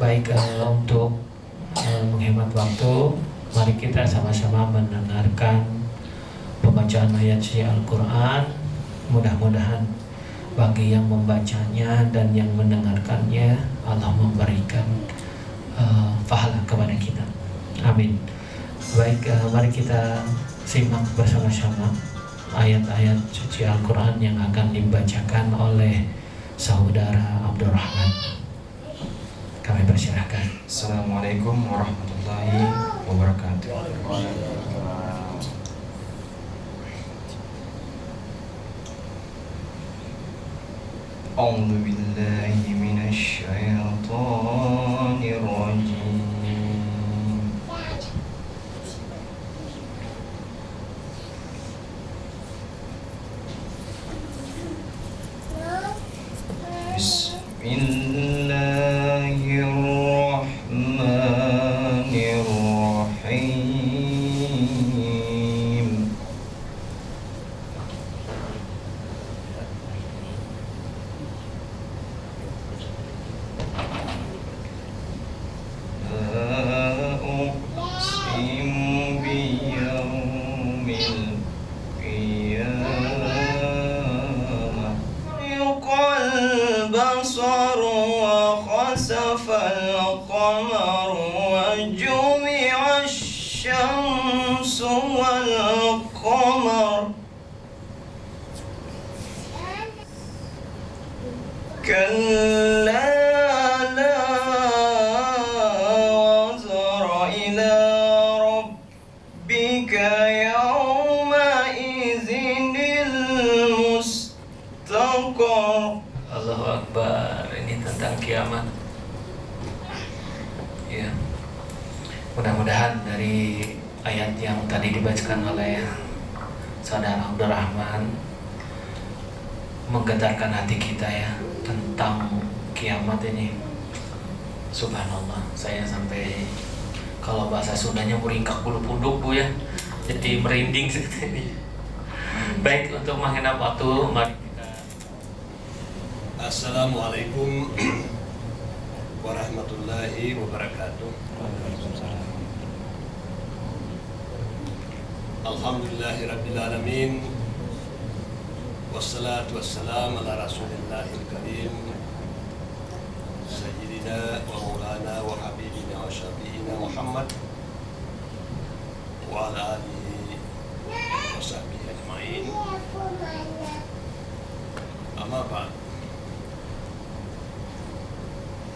Baik, untuk menghemat waktu, mari kita sama-sama mendengarkan pembacaan ayat suci Al-Quran. Mudah-mudahan bagi yang membacanya dan yang mendengarkannya, Allah memberikan pahala kepada kita. Amin. Baik, mari kita simak bersama-sama ayat-ayat suci Al-Quran yang akan dibacakan oleh saudara Abdurrahman. Kami persilahkan. Assalamualaikum warahmatullahi wabarakatuh. A'udzu billahi minasy syaithanir rajim. Bismillahirrahmanirrahim. La uqsimu biyawmil qiyamah. Yuqal basaru wa khasafal qamaru wa jumi'a asy-syamsu wal qamar. Kalla la wazra ila rabbika yawma idzinil mustaqar. Allahu Akbar. Ini tentang kiamat. Ya. Mudah-mudahan dari ayat yang tadi dibacakan oleh saudara Abdurrahman menggetarkan hati kita ya tentang kiamat ini. Subhanallah, saya sampai kalau bahasa Sundanya meringkak bulu punduk Bu ya. Jadi merinding sini. Baik, untuk menghemat waktu, mari kita. Assalamualaikum warahmatullahi wabarakatuh. Alhamdulillahirabbil alamin. Wassalatu wassalamu ala rasulillahil karim Sayyidina wa maulana wa habibina wa syafi'ina Muhammad wa ala alihi wa sahbihi ajma'in. Amma ba'd.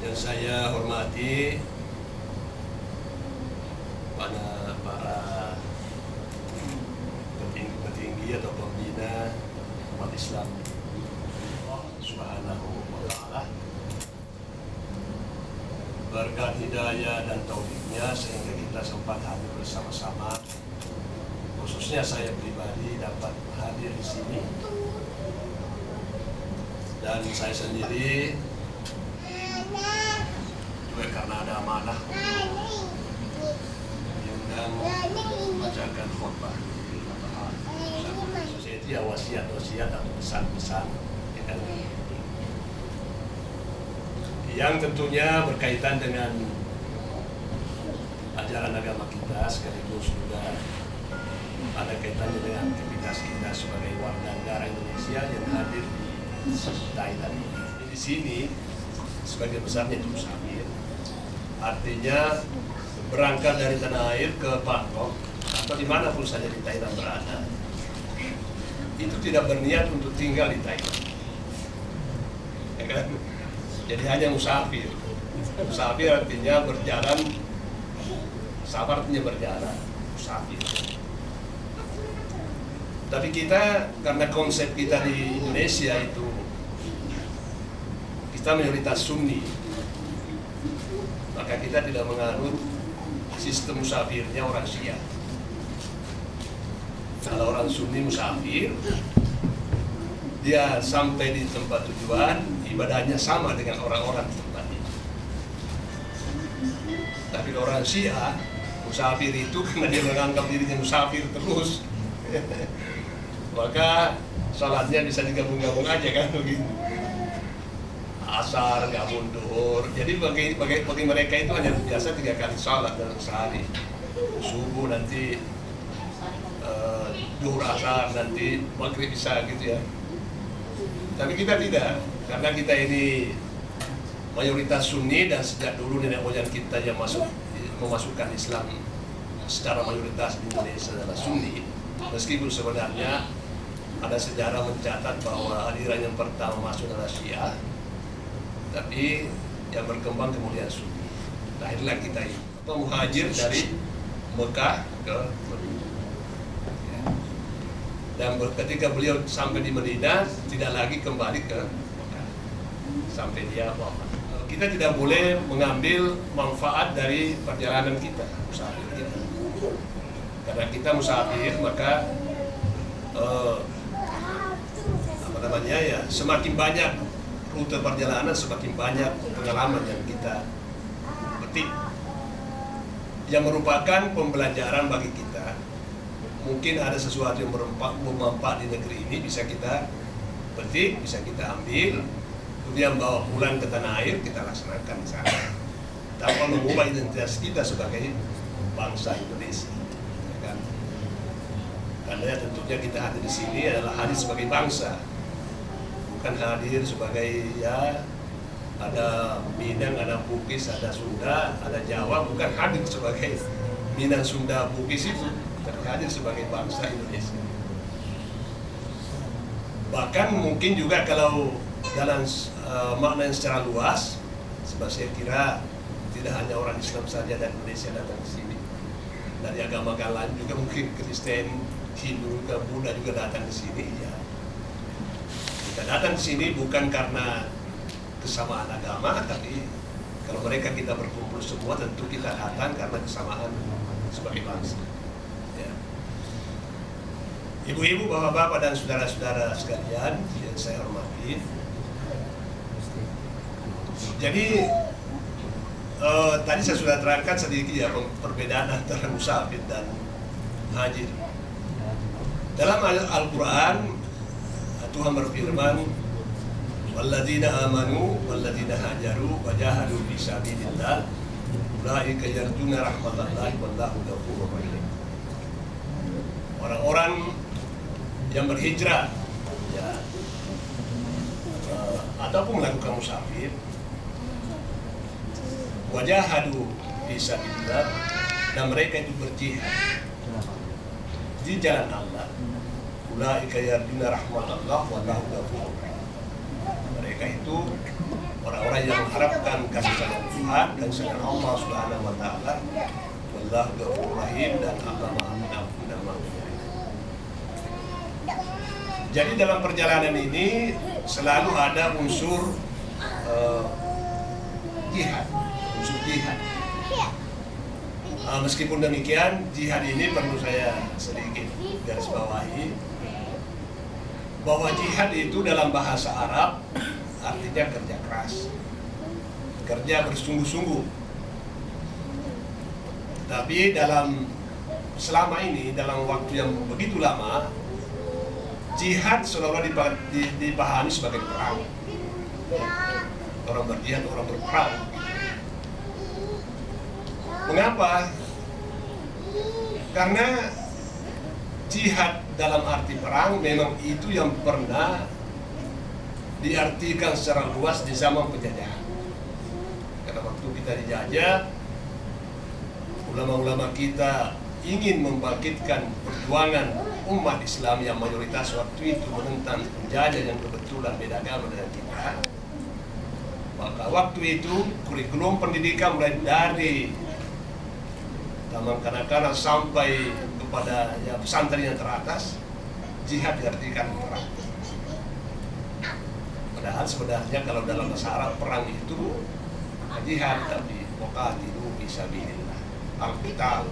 Yang saya hormati pada para petinggi atau pembina umat Islam Allah Subhanahu wa ta'ala, berkat hidayah dan taufiknya sehingga kita sempat hadir bersama-sama, khususnya saya pribadi dapat hadir di sini, dan saya sendiri juga karena ada amanah diundang membacakan khutbah itu ya, wasiat atau pesan-pesan ya kan? Yang tentunya berkaitan dengan ajaran agama kita, sekaligus juga ada kaitannya dengan aktivitas kita sebagai warga negara Indonesia yang hadir di Thailand ini. Di sini sebagian besarnya itu musafir, artinya berangkat dari tanah air ke Bangkok atau dimanapun saja di Thailand berada, itu tidak berniat untuk tinggal di Thailand, ya kan? Jadi hanya musafir. Musafir artinya berjalan, safar artinya berjalan, musafir. Tapi kita, karena konsep kita di Indonesia itu, kita mayoritas Sunni, maka kita tidak menganut sistem musafirnya orang Syiah. Kalau orang Sunni musafir, dia sampai di tempat tujuan, ibadahnya sama dengan orang-orang di tempat itu. Tapi orang Syiah, musafir itu karena dia menganggap dirinya musafir terus, maka salatnya bisa digabung-gabung aja kan begitu. asar, gabung duhur. Jadi bagi mereka itu hanya biasa 3 kali sholat dalam sehari. Subuh nanti, duhur asar nanti, maghrib isya gitu ya. Tapi kita tidak, karena kita ini mayoritas Sunni dan sejak dulu nenek moyang kita yang memasukkan Islam secara mayoritas di Indonesia adalah Sunni. Meskipun sebenarnya ada sejarah mencatat bahwa aliran yang pertama masuk adalah Syiah, tapi yang berkembang kemudian Sunni. Lahirlah kita ini muhajir dari Mekah ke Madinah. Ya. Dan ketika beliau sampai di Madinah tidak lagi kembali ke Mekah sampai dia wafat. Kita tidak boleh mengambil manfaat dari perjalanan kita, musafir kita. Karena kita musafir, maka semakin banyak rute perjalanan, semakin banyak pengalaman yang kita petik, yang merupakan pembelajaran bagi kita. Mungkin ada sesuatu yang bermanfaat di negeri ini bisa kita petik, bisa kita ambil, kemudian bawa pulang ke tanah air, kita laksanakan di sana tanpa mengubah identitas kita sebagai bangsa Indonesia, ya kan? Karena tentunya kita hadir di sini adalah hadir sebagai bangsa, bukan hadir sebagai ya ada Minang, ada Bugis, ada Sunda, ada Jawa, bukan hadir sebagai Minang, Sunda, Bugis itu, tapi hadir sebagai bangsa Indonesia. Bahkan mungkin juga kalau dalam makna yang secara luas, sebab saya kira tidak hanya orang Islam saja dan Indonesia datang ke sini, dari agama-agama lain juga, mungkin Kristen, Hindu, Buddha juga datang ke sini. Ya, kita datang ke sini bukan karena kesamaan agama, tapi kalau mereka kita berkumpul semua, tentu kita datang karena kesamaan sebagai bangsa. Ya. Ibu-ibu, bapak-bapak, dan saudara-saudara sekalian yang saya hormati. Jadi tadi saya sudah terangkan sedikit ya perbedaan antara musafir dan hajir. Dalam Al-Quran Tuhan berfirman, "Walladzina amanu walladzina hajaru wa jahadu fi sabilillah ulaika yarjuna rahmatallahi wallahu ghafurur rahim." Orang-orang yang berhijrah ya, ataupun melakukan musafir, wajahadu fisabilillah, dan mereka itu berjihad di jalan Allah, ulaika yarjuna rahmatallah wallahu ghafurur rahim. Mereka itu orang-orang yang mengharapkan kasih sayang Tuhan dan sayang Allah Subhanahu wa taala, wallahu ghafurur rahim, dan Allah Maha Pengampun dan Maha Penyayang. Jadi dalam perjalanan ini selalu ada unsur jihad. Meskipun demikian, jihad ini perlu saya sedikit garis bawahi bahwa jihad itu dalam bahasa Arab artinya kerja keras, kerja bersungguh-sungguh. Tapi selama ini dalam waktu yang begitu lama, jihad seolah-olah dipahami sebagai perang. Orang berjihad, orang berperang. Mengapa? Karena jihad dalam arti perang memang itu yang pernah diartikan secara luas di zaman penjajahan. Karena waktu kita dijajah, ulama-ulama kita ingin membangkitkan perjuangan umat Islam yang mayoritas waktu itu menentang penjajah yang kebetulan beda agama dengan kita. Maka waktu itu kurikulum pendidikan mulai dari taman kanak-kanak sampai kepada ya, pesantren yang teratas, jihad diartikan perang. Padahal sebenarnya kalau dalam bahasa Arab perang itu jihad, tapi muqatilu fisabilillah, al-qital,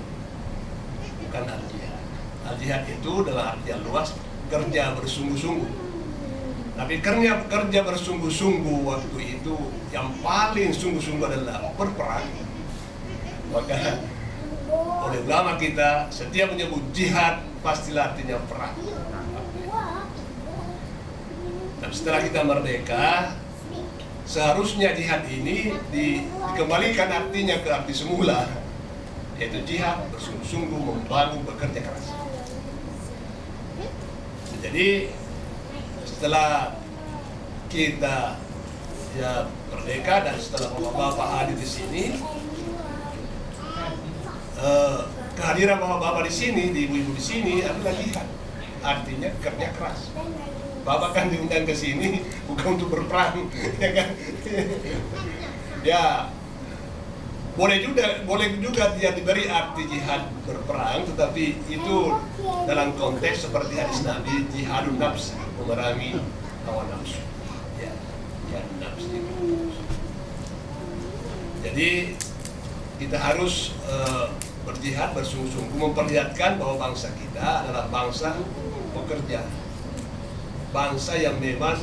bukan al-jihad. Al-jihad itu dalam artian luas kerja bersungguh-sungguh. Tapi kerja bersungguh-sungguh waktu itu yang paling sungguh-sungguh adalah berperang. Maka oleh ulama kita setiap menyebut jihad pastilah artinya perang. Tapi setelah kita merdeka, seharusnya jihad ini dikembalikan artinya ke arti semula, yaitu jihad bersungguh-sungguh membangun, bekerja keras. Jadi setelah kita ya merdeka dan setelah bapak-bapak hadir di sini, kehadiran bapak-bapak di sini, di ibu-ibu di sini adalah jihad, artinya kerja keras. Bapak kan diundang ke sini bukan untuk berperang, ya kan? Ya, boleh juga dia diberi arti jihad berperang, tetapi itu dalam konteks seperti hadis Nabi, jihadun nafs, memerangi hawa nafsu. Ya, jihad nafs. Jadi kita harus berjihad bersungguh-sungguh, memperlihatkan bahwa bangsa kita adalah bangsa pekerja, bangsa yang memang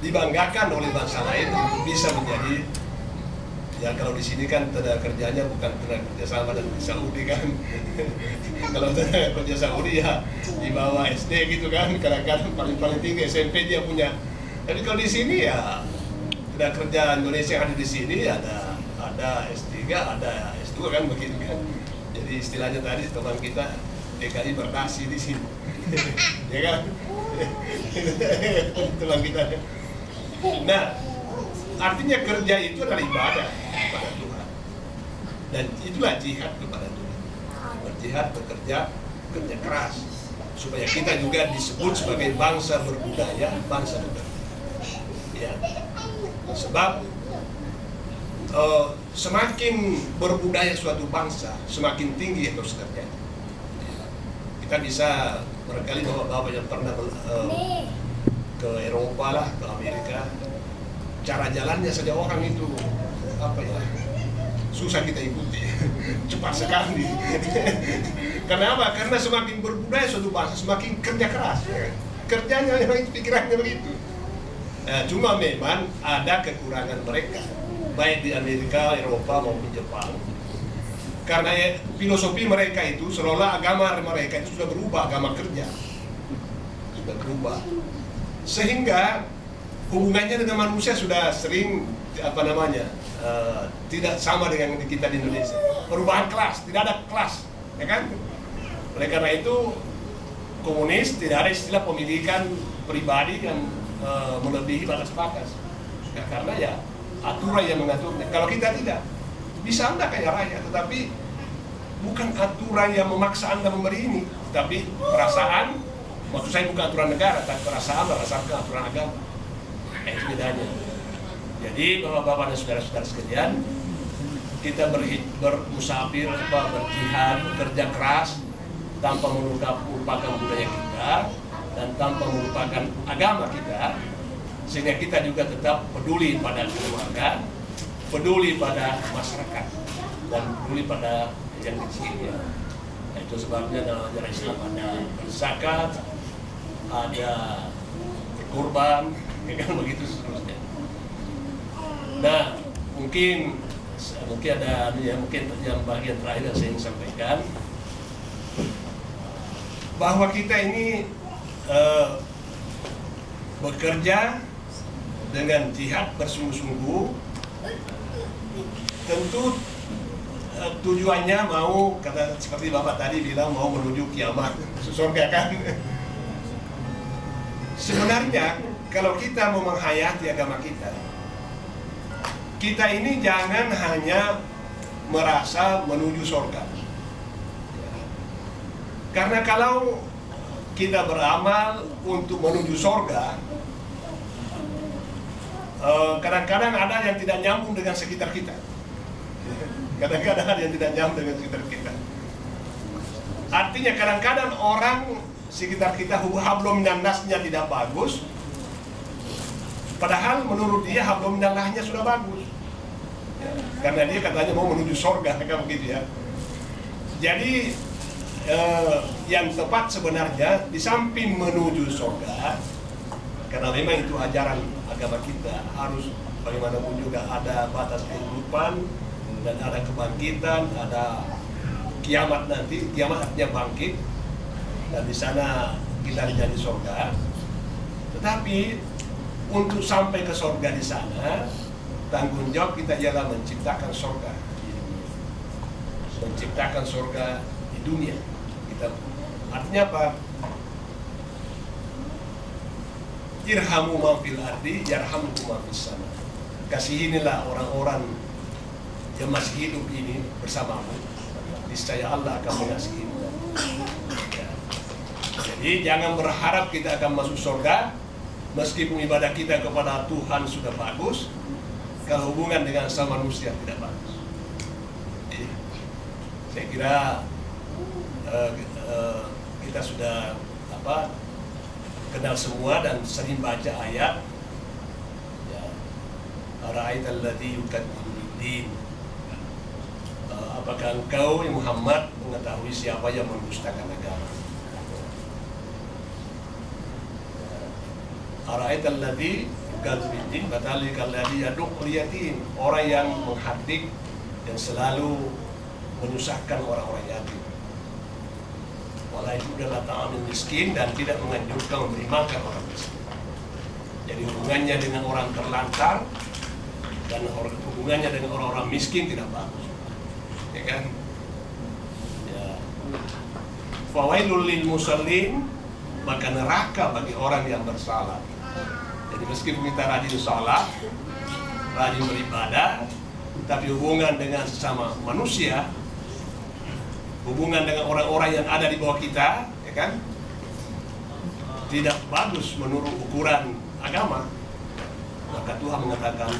dibanggakan oleh bangsa lain untuk bisa menjadi, ya kalau di sini kan tenaga kerjanya bukan tenaga kerja sama dan Saudi kan. Kalau tenaga kerja Saudi ya di bawah SD gitu kan, kadang-kadang paling tinggi SMP dia punya. Tapi kalau di sini ya tenaga kerja Indonesia yang ada di sini ada S3, ada S2 kan begitu kan. Jadi istilahnya tadi teman kita DKI berdasi di sini. Ya kan? Teman kita. Nah, artinya kerja itu adalah ibadah kepada Tuhan. Dan itulah jihad kepada Tuhan. Berjihad, bekerja, kerja keras. Supaya kita juga disebut sebagai bangsa berbudaya, bangsa berbudaya. Ya. Sebab semakin berbudaya suatu bangsa, semakin tinggi etos kerja. Kita bisa barangkali bapak-bapak yang pernah ke Eropa lah, ke Amerika, cara jalannya saja orang itu apa ya, susah kita ikuti, cepat sekali. Karena apa? Karena semakin berbudaya suatu bangsa, semakin kerja keras. Kerjanya memang itu, pikirannya begitu. Cuma memang ada kekurangan mereka, baik di Amerika, Eropa maupun Jepang. Karena filosofi mereka itu seolah agama mereka itu sudah berubah, agama kerja sudah berubah, sehingga hubungannya dengan manusia sudah sering tidak sama dengan kita di Indonesia. Perubahan kelas, tidak ada kelas, ya kan? Oleh karena itu komunis tidak ada istilah pemilikan pribadi yang melebihi batas-batas, ya, karena ya aturan yang mengaturnya. Kalau kita tidak, bisa Anda kaya raya, tetapi bukan aturan yang memaksa Anda memberi ini, tapi perasaan. Maksud saya bukan aturan negara, tapi perasaan berdasarkan aturan agama. Itu bedanya. Jadi bapak-bapak dan saudara-saudara sekalian, kita bermusafir, berjihad, bekerja keras tanpa melupakan budaya kita dan tanpa melupakan agama kita, sehingga kita juga tetap peduli pada keluarga, peduli pada masyarakat, dan peduli pada yang kecil. Ya. Itu sebabnya dalam ajaran Islam ada berzakat, ada berkurban, ya kan, begitu seterusnya. Nah, mungkin ada yang bagian terakhir yang saya ingin sampaikan, bahwa kita ini bekerja dengan jihad bersungguh-sungguh. Tentu tujuannya mau, kata seperti Bapak tadi bilang, mau menuju kiamat, surga kan. Sebenarnya kalau kita mau menghayati agama kita ini jangan hanya merasa menuju surga. Karena kalau kita beramal untuk menuju surga, kadang-kadang ada yang tidak nyambung dengan sekitar kita. Kadang-kadang ada yang tidak nyambung dengan sekitar kita. Artinya kadang-kadang orang sekitar kita hablum minan nasnya tidak bagus, padahal menurut dia hablum minan nahnya sudah bagus. Ya, karena dia katanya mau menuju surga, kan begitu ya. Jadi yang tepat sebenarnya di samping menuju surga, karena memang itu ajaran agama kita, harus bagaimanapun juga ada batas kehidupan dan ada kebangkitan, ada kiamat nanti. Kiamat artinya bangkit, dan di sana kita dijadi surga. Tetapi untuk sampai ke surga di sana, tanggung jawab kita ialah menciptakan surga di dunia. Menciptakan surga di dunia. Kita, artinya apa? Irhamu man fil ardi yarhamkum man fis sama. Kasihinilah orang-orang yang masih hidup ini bersamamu, niscaya Allah akan mengasihimu. Ya. Jadi jangan berharap kita akan masuk surga meskipun ibadah kita kepada Tuhan sudah bagus, kalau hubungan dengan sama manusia tidak bagus. Jadi, saya kira kita sudah kenal semua dan sering baca ayat. Ya. Ara'aital ladzi yukadzibu bid-din. Apakah engkau Muhammad mengetahui siapa yang mendustakan agama? Ara'aital ladzi yukadzibu bid-din fadzalikal ladzi yad'ul yatim. Orang yang menghadik dan selalu menyusahkan orang-orang yatim. Wala adalah ta'amil miskin dan tidak menganjurkan memberi makan orang miskin. Jadi hubungannya dengan orang terlantar dan hubungannya dengan orang-orang miskin tidak bagus. Ya kan? Ya. Fawailul lil musallin, maka neraka bagi orang yang bersalat. Jadi meskipun kita rajin salat, rajin beribadah, tapi hubungan dengan sesama manusia, hubungan dengan orang-orang yang ada di bawah kita, ya kan, tidak bagus menurut ukuran agama, maka Tuhan mengatakan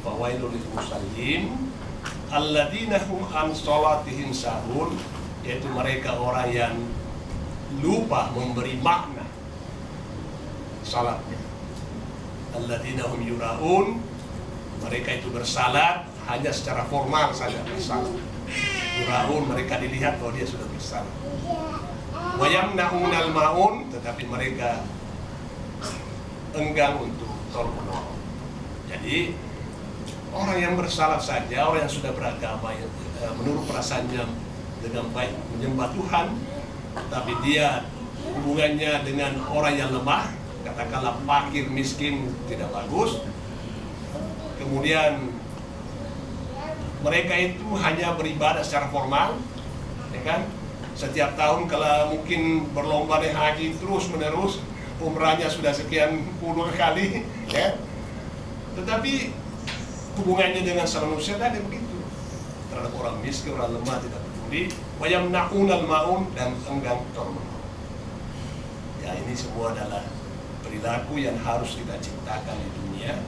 fawailul lil musallin alladzina hum an salatihim sahun, yaitu mereka orang yang lupa memberi makna salatnya. Alladzina hum yuraun, mereka itu bersalat hanya secara formal saja bersalat. Yuraun, mereka dilihat bahwa dia sudah bersalah. Wa yamna'unal ma'un, tetapi mereka enggan untuk tolong menolong. Jadi orang yang bersalah saja, orang yang sudah beragama menurut perasaannya dengan baik menyembah Tuhan, tapi dia hubungannya dengan orang yang lemah, katakanlah fakir miskin, tidak bagus. Kemudian mereka itu hanya beribadah secara formal, ya kan? Setiap tahun kalau mungkin berlomba naik haji terus menerus, umrahnya sudah sekian puluh kali, ya. Tetapi hubungannya dengan manusia tadi begitu. Terhadap orang miskin, orang lemah tidak peduli. Wa yamna'unal ma'un, dan enggan tolong. Ya, ini semua adalah perilaku yang harus kita ciptakan di dunia.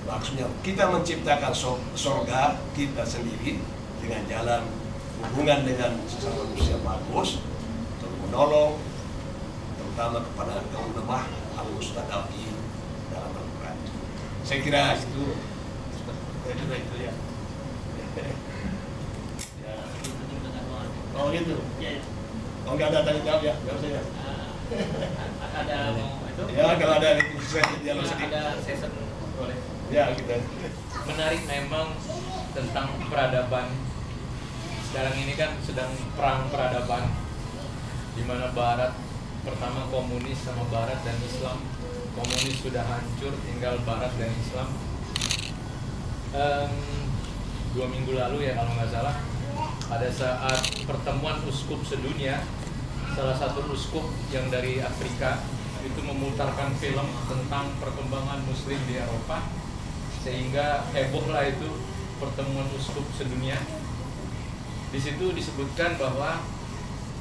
Maksudnya kita menciptakan surga kita sendiri dengan jalan hubungan dengan sesama manusia bagus, untuk menolong, terutama kepada kaum lemah, al-mustadafi dalam Al-Quran. Saya kira itu ya. Ya. Oh gitu. Oh nggak ada tanya jawab ya, nggak usah ya. Ada mau itu? Ya kalau ada dialog sedikit. Ada session boleh. Ya kita. Menarik memang tentang peradaban. Sekarang ini kan sedang perang peradaban, di mana Barat pertama komunis sama Barat dan Islam. Komunis sudah hancur, tinggal Barat dan Islam. 2 minggu lalu ya kalau nggak salah, pada saat pertemuan uskup sedunia, salah satu uskup yang dari Afrika itu memutarkan film tentang perkembangan Muslim di Eropa, sehingga hebohlah itu pertemuan uskup sedunia. Di situ disebutkan bahwa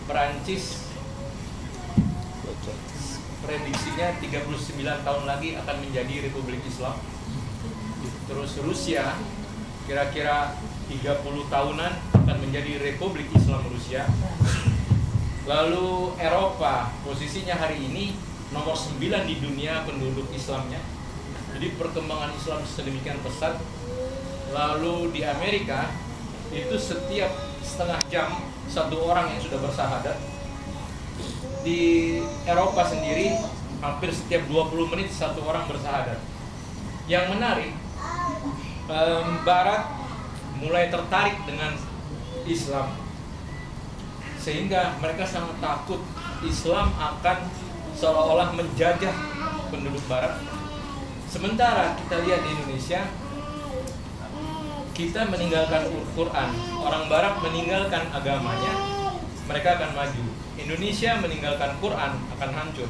Perancis prediksinya 39 tahun lagi akan menjadi Republik Islam. Terus Rusia kira-kira 30 tahunan akan menjadi Republik Islam Rusia. Lalu Eropa posisinya hari ini nomor 9 di dunia penduduk Islamnya. Jadi perkembangan Islam sedemikian pesat. Lalu di Amerika itu setiap setengah jam satu orang yang sudah bersahadat. Di Eropa sendiri hampir setiap 20 menit satu orang bersahadat. Yang menarik, Barat mulai tertarik dengan Islam, sehingga mereka sangat takut Islam akan seolah-olah menjajah penduduk Barat, Sementara kita lihat di Indonesia, kita meninggalkan Quran, orang Barat meninggalkan agamanya, mereka akan maju. Indonesia meninggalkan Quran akan hancur.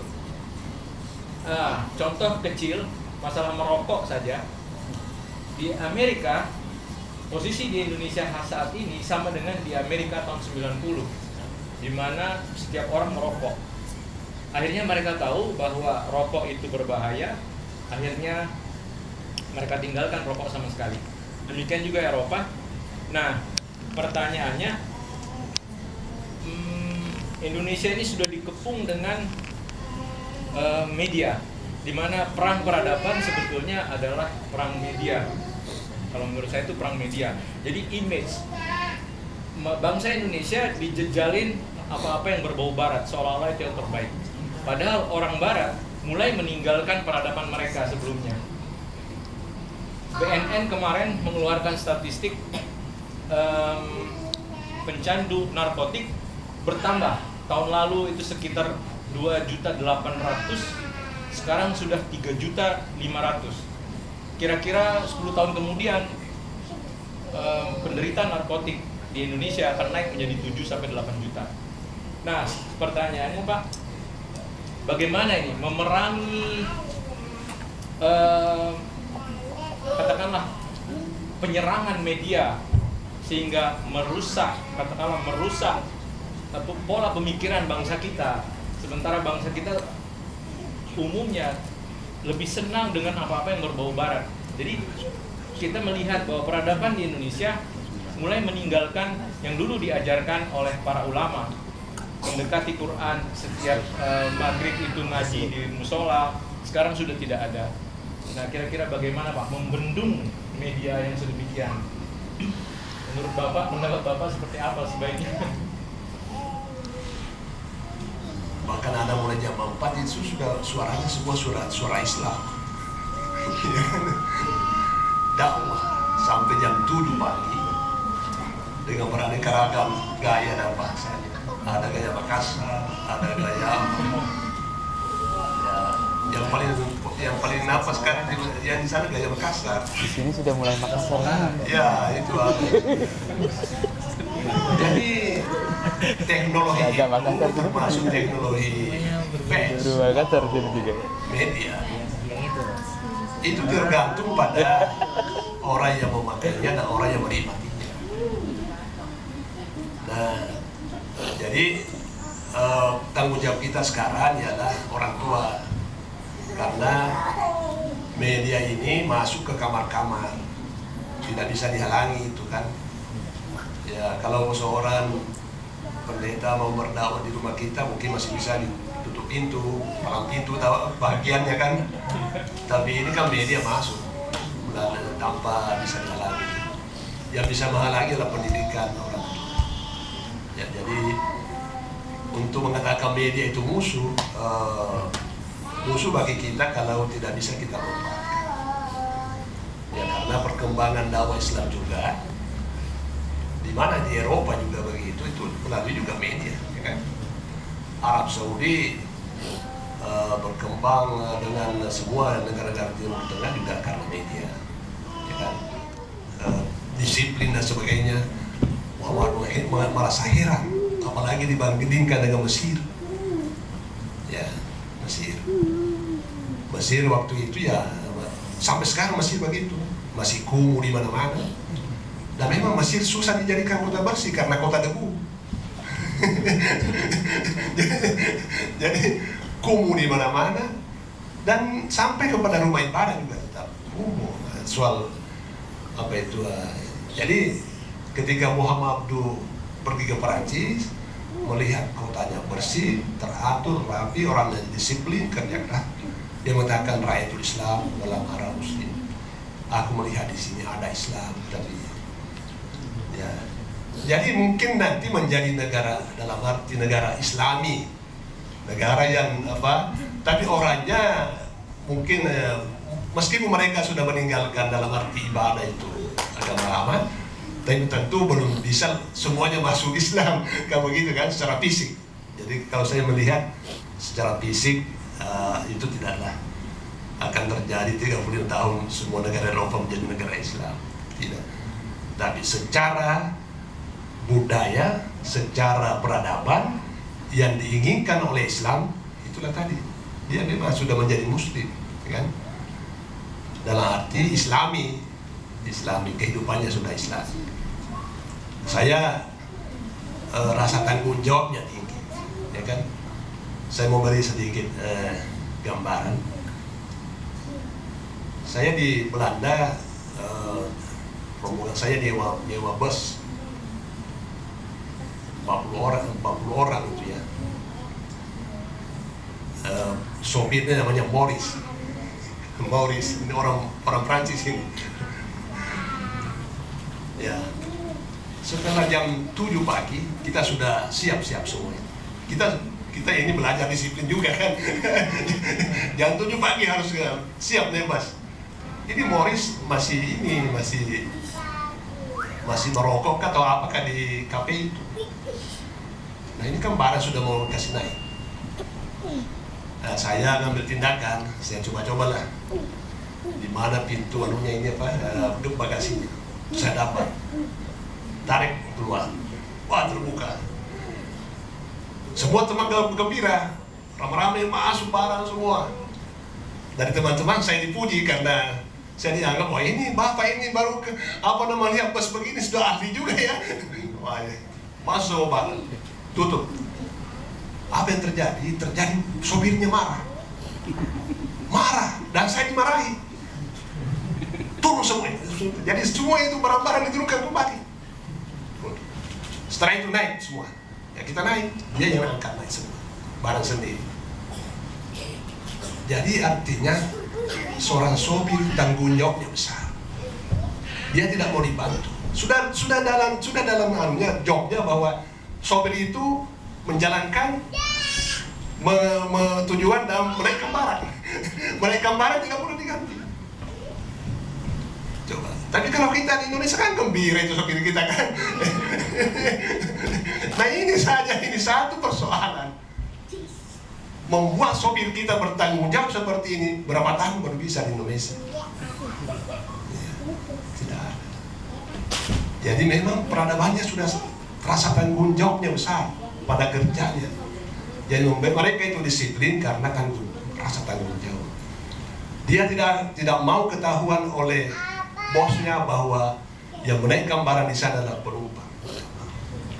Contoh kecil, masalah merokok saja. Di Amerika, posisi di Indonesia saat ini sama dengan di Amerika tahun 90, di mana setiap orang merokok. Akhirnya mereka tahu bahwa rokok itu berbahaya, akhirnya mereka tinggalkan rokok sama sekali. Demikian juga Eropa. Nah, pertanyaannya, Indonesia ini sudah dikepung dengan media, di mana perang peradaban sebetulnya adalah perang media. Kalau menurut saya itu perang media. Jadi image bangsa Indonesia dijejalin apa-apa yang berbau Barat, seolah-olah itu yang terbaik. Padahal orang Barat mulai meninggalkan peradaban mereka sebelumnya. BNN kemarin mengeluarkan statistik pencandu narkotik bertambah. Tahun lalu itu sekitar 2.800.000, sekarang sudah 3.500.000. Kira-kira 10 tahun kemudian penderita narkotik di Indonesia akan naik menjadi 7-8 juta. Nah, pertanyaannya Pak, bagaimana ini memerangi katakanlah penyerangan media sehingga merusak pola pemikiran bangsa kita, sementara bangsa kita umumnya lebih senang dengan apa-apa yang berbau Barat. Jadi kita melihat bahwa peradaban di Indonesia mulai meninggalkan yang dulu diajarkan oleh para ulama, mendekati Quran, setiap maghrib itu ngaji di musola, sekarang sudah tidak ada. Nah, kira-kira bagaimana Pak membendung media yang sedemikian? Menurut Bapak, pendapat Bapak seperti apa sebaiknya? Bahkan ada mulai jam 4 itu sudah suaranya semua suara Islam. Dakwah sampai jam 7 pagi dengan beraneka ragam gaya dan bahasanya. Ada gaya Makassar, ada gaya yang paling napas sekarang yang di sana gaya Makassar. Di sini sudah mulai Makassar. Ya, itu ada. Jadi teknologi itu termasuk teknologi pers, Makassar juga. media. Itu tergantung pada orang yang memakainya dan orang yang menikmatinya. Nah, jadi tanggung jawab kita sekarang ialah orang tua, karena media ini masuk ke kamar-kamar, tidak bisa dihalangi itu kan. Ya, kalau seorang pendeta mau berdakwah di rumah kita mungkin masih bisa ditutup pintu, palang pintu bagiannya kan. Tapi ini kan media masuk tanpa bisa dihalangi. Yang bisa menghalangi adalah pendidikan orang tua. Ya, jadi untuk mengatakan media itu musuh bagi kita kalau tidak bisa kita lupakan. Ya, karena perkembangan dakwah Islam juga di mana di Eropa juga begitu, itu melalui juga media, ya kan? Arab Saudi berkembang dengan semua negara-negara Timur Tengah juga karena media, ya kan? Disiplin dan sebagainya. Muhammad Wahid merasa heran, apalagi dibandingkan dengan Mesir. Ya, Mesir waktu itu ya sampai sekarang masih begitu, masih kumuh di mana-mana. Dan memang Mesir susah dijadikan kota bersih karena kota debu. Jadi kumuh di mana-mana dan sampai kepada rumah ibadah juga tetap kumuh. Soal apa itu? Jadi ketika Muhammad Abduh pergi ke Perancis, melihat kotanya bersih, teratur, rapi, orangnya disiplin, kerja keras. Dia mengatakan Rayatul Islam dalam arah Muslim. Aku melihat di sini ada Islam, tapi ya. Jadi mungkin nanti menjadi negara dalam arti negara Islami, negara yang apa? Tapi orangnya mungkin meskipun mereka sudah meninggalkan dalam arti ibadah itu agama lama, tapi tentu belum bisa semuanya masuk Islam, kalau begitu kan secara fisik. Jadi kalau saya melihat secara fisik itu tidaklah akan terjadi 30 tahun semua negara Eropa menjadi negara Islam. Tidak. Tapi secara budaya, secara peradaban yang diinginkan oleh Islam, itulah tadi. Dia memang sudah menjadi muslim, kan? Dalam arti Islami, kehidupannya sudah Islam. Saya rasa tanggung jawabnya tinggi, ya kan? Saya mau beri sedikit gambaran. Saya di Belanda, rombongan saya nyewa bus 40 orang itu ya. Sopirnya namanya Maurice, ini orang Prancis ini. Ya, setelah jam 7 pagi kita sudah siap-siap semua. Kita ini belajar disiplin juga kan. Jam 7 pagi harus siap bebas. Ini Maurice masih merokok atau apakah di kafe itu. Nah ini kan barang sudah mau kasih naik. Nah, saya ngambil tindakan, saya coba-cobalah di mana pintu anunya ini bagasinya. Saya dapat tarik keluar, wah terbuka. Semua teman gembira, ramai-ramai masuk barang semua. Dari teman-teman saya dipuji karena saya dianggap, wah ini bapak ini baru lihat bus begini sudah ahli juga ya. Wah, masuk barang, tutup. Apa yang terjadi? Terjadi sopirnya marah, dan saya dimarahi. Turun semua. Jadi semua itu barang-barang diturunkan kembali. Setelah itu naik semua. Ya kita naik, dia yang angkat naik semua, barang sendiri. Jadi artinya seorang sopir tanggung jawabnya besar. Dia tidak mau dibantu. Sudah dalam jobnya bahwa sopir itu menjalankan tujuan dan menaikkan barang. Menaikkan barang tidak perlu diganti. Coba. Tapi kalau kita di Indonesia kan gembira itu sopir kita kan. Nah ini satu persoalan. Membuat sopir kita bertanggung jawab seperti ini, berapa tahun baru bisa di Indonesia? Tidak ada. Jadi memang peradabannya sudah terasa tanggung jawabnya besar pada kerjanya. Jadi mereka itu disiplin karena rasa tanggung jawab. Dia tidak mau ketahuan oleh bosnya bahwa yang menaikkan barang di sana adalah penumpang.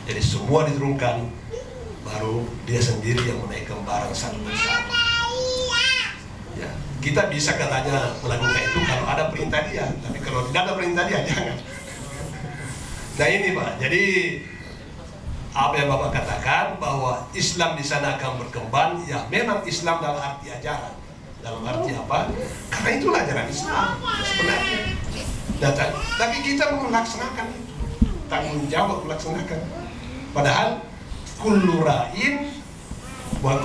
Jadi semua diturunkan, baru dia sendiri yang menaikkan barang satu persatu. Ya, kita bisa katanya melakukan itu kalau ada perintah dia, tapi kalau tidak ada perintah dia jangan. Nah ini Pak, jadi apa yang Bapak katakan bahwa Islam di sana akan berkembang, ya memang Islam dalam arti ajaran. Dalam arti apa? Karena itulah ajaran Islam sebenarnya. Nah, tapi kita melaksanakan itu, tanggung jawab melaksanakan. Padahal kullu ra'in wa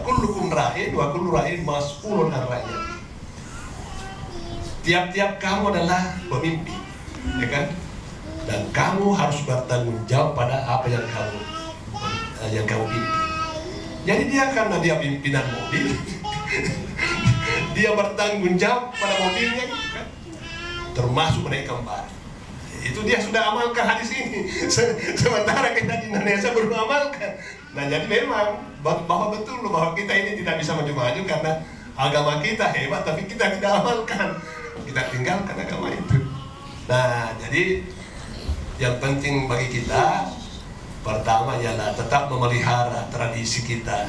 kullukum ra'in wa kullu ra'in mas'ulun an ra'iyati. Tiap-tiap kamu adalah pemimpin, ya kan? Dan kamu harus bertanggung jawab pada apa yang kamu pimpin. Jadi dia karena dia pimpinan mobil, dia bertanggung jawab pada mobilnya, kan? Termasuk menaikkan barang. Itu dia sudah amalkan hadis ini. Sementara kita di Indonesia belum amalkan. Nah jadi memang bahwa betul bahwa kita ini tidak bisa maju-maju karena agama kita hebat, tapi kita tidak amalkan. Kita tinggalkan agama itu. Nah jadi yang penting bagi kita pertama ialah tetap memelihara tradisi kita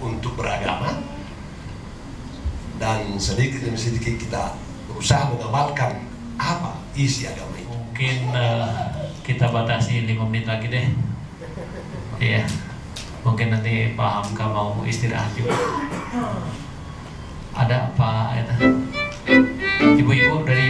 untuk beragama, dan sedikit demi sedikit kita berusaha mengamalkan apa isi agama itu. Mungkin kita batasi 5 menit lagi deh. Iya. Mungkin nanti Pak Hamka mau istirahat juga. Ada Pak Ibu-ibu dari